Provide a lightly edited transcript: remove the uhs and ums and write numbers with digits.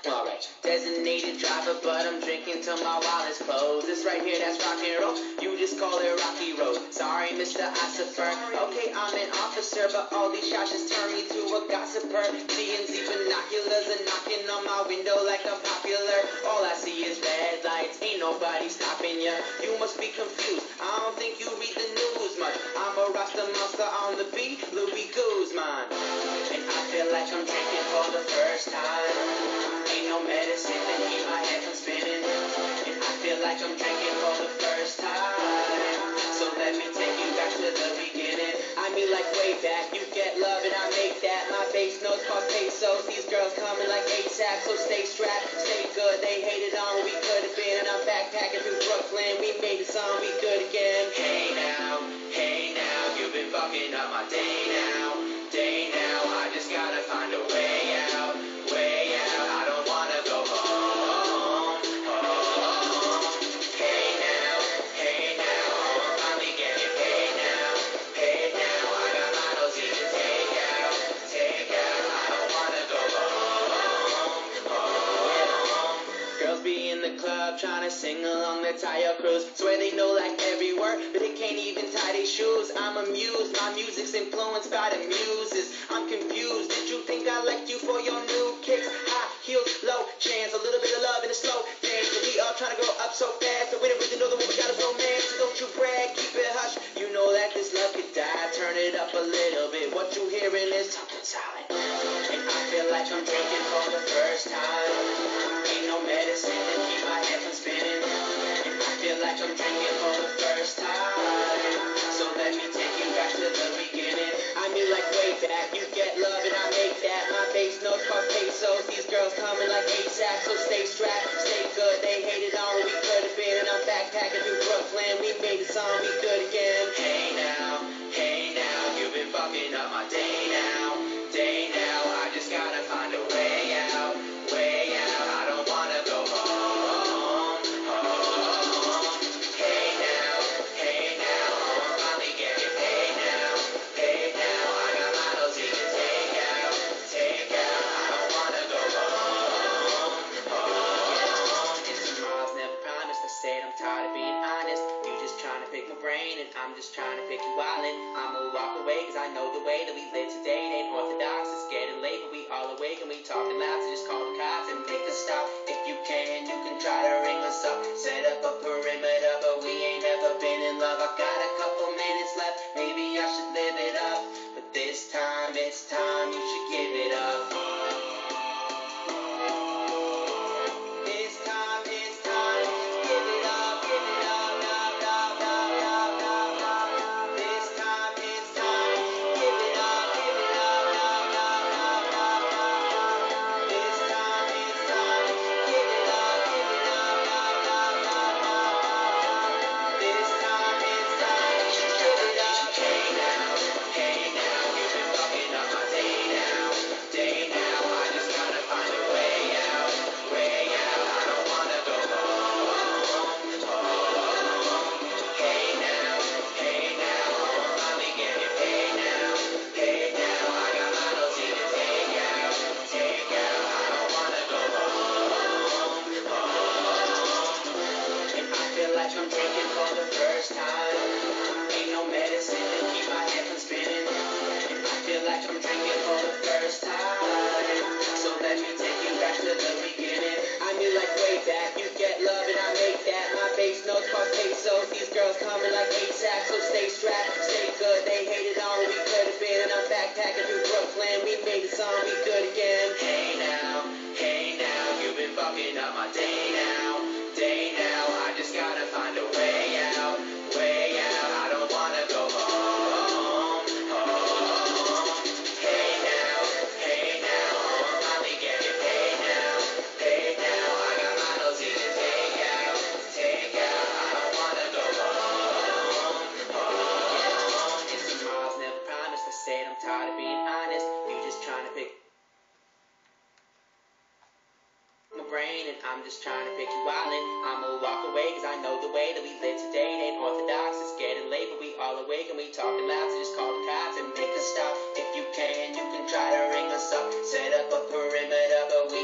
Alright, designated driver, but I'm drinking till my wallet's closed. This right here, that's rock and roll. You just call it Rocky Road. Sorry, Mr. Ossifer. Okay, I'm an officer, but all these shots just turn me to a gossiper. TNZ binoculars are knocking on my window like I'm popular. All I see is red lights, ain't nobody stopping ya. You must be confused, I don't think you read the news much. I'm a Rasta monster on the beat, Louis Guzman. And I feel like I'm drinking for the first time. Ain't no medicine to keep my head from spinning. And I feel like I'm drinking for the first time. So let me take you back to the beginning. I mean like way back, you get love and I make that. My bass notes cost pesos, these girls coming like ASAP. So stay strapped, stay good, they hated on what we could have been. And I'm backpacking through Brooklyn, we made the song, we good again. Hey now, you've been fucking up my day now. I just gotta find a way out. I don't wanna go home. Hey now, I'm finally getting paid now. I got models even take out. I don't wanna go home. Girls be in the club trying to sing along the Tayo cruise. Swear they know like every word, but they can't even tie their shoes. I'm amused, my music's influenced by the muses. I'm confused, did you think I liked you for your new kicks? High heels, low chance, a little bit of love in a slow dance. So we all trying to grow up so fast, but we don't really know the one we got a romance. So don't you brag, keep it hush, you know that this love could die. Turn it up a little bit, what you hearing is talking silent. And I feel like I'm drinking for the first time. Ain't no medicine to keep my head from spinning. And I feel like I'm drinking for the first time. So let me take you back to the beginning. I mean like way back, you get love and I make that. My bass notes cost pesos, these girls coming like ASAP. So stay strapped, stay good, they hated on what we could have been. And I'm backpacking through Brooklyn, we made the song, we good again. Hey now, you've been fucking up my day now. I just gotta find a way out. I don't wanna go home. Hey now, I'm finally getting paid now. I got models even take out. I don't wanna go home. It's tomorrow's never promised. I said I'm tired of being honest. You just trying to pick my brain and I'm just trying to pick your wallet. I'ma walk away cause I know the way that we live today it ain't orthodox. It's getting late but we all awake and we talking loud, so just call the cops and make a stop. If you can try to ring us up. Set up a perimeter but we ain't never been in love. I got a couple minutes left, maybe I should live it up. But this time, it's time, you should give it up. This time, it's time, you should give it up, give it up. This time, it's time, you should give it up, give it up. This time, it's time, you should give it up, give it up. This time, it's time, you should give it up. Hey now, you've been fucking up my day now. I just gotta find a way out. I don't wanna go home. Hey now, I'm finally getting paid now. I got models even take out. I don't wanna go home. And I feel like I'm drinking for the first time. Ain't no medicine to keep my head from spinning. And I feel like I'm drinking for the first time. So let me take you back to the beginning. I mean like way back, you get love and I make that. My bass notes cost pesos, these girls coming like ASAP. So stay strapped, stay good, they hated on what we could have been. And I'm backpacking through Brooklyn, we made the song, we good again. Hey now, you've been fucking up my day now. I just gotta find a way out. I don't wanna go home. Hey now, I'm finally getting paid now. I got models even take out. I don't wanna go home. It's tomorrow's never promised. I said I'm tired of being honest. You just trying to pick my brain and I'm just trying to pick you wallet. I'ma walk away cause I know the way that we live today it ain't orthodox. It's getting late but we all awake and we talking loud, so just call the cops and make a stop. If you can try to ring us up. Set up a perimeter but we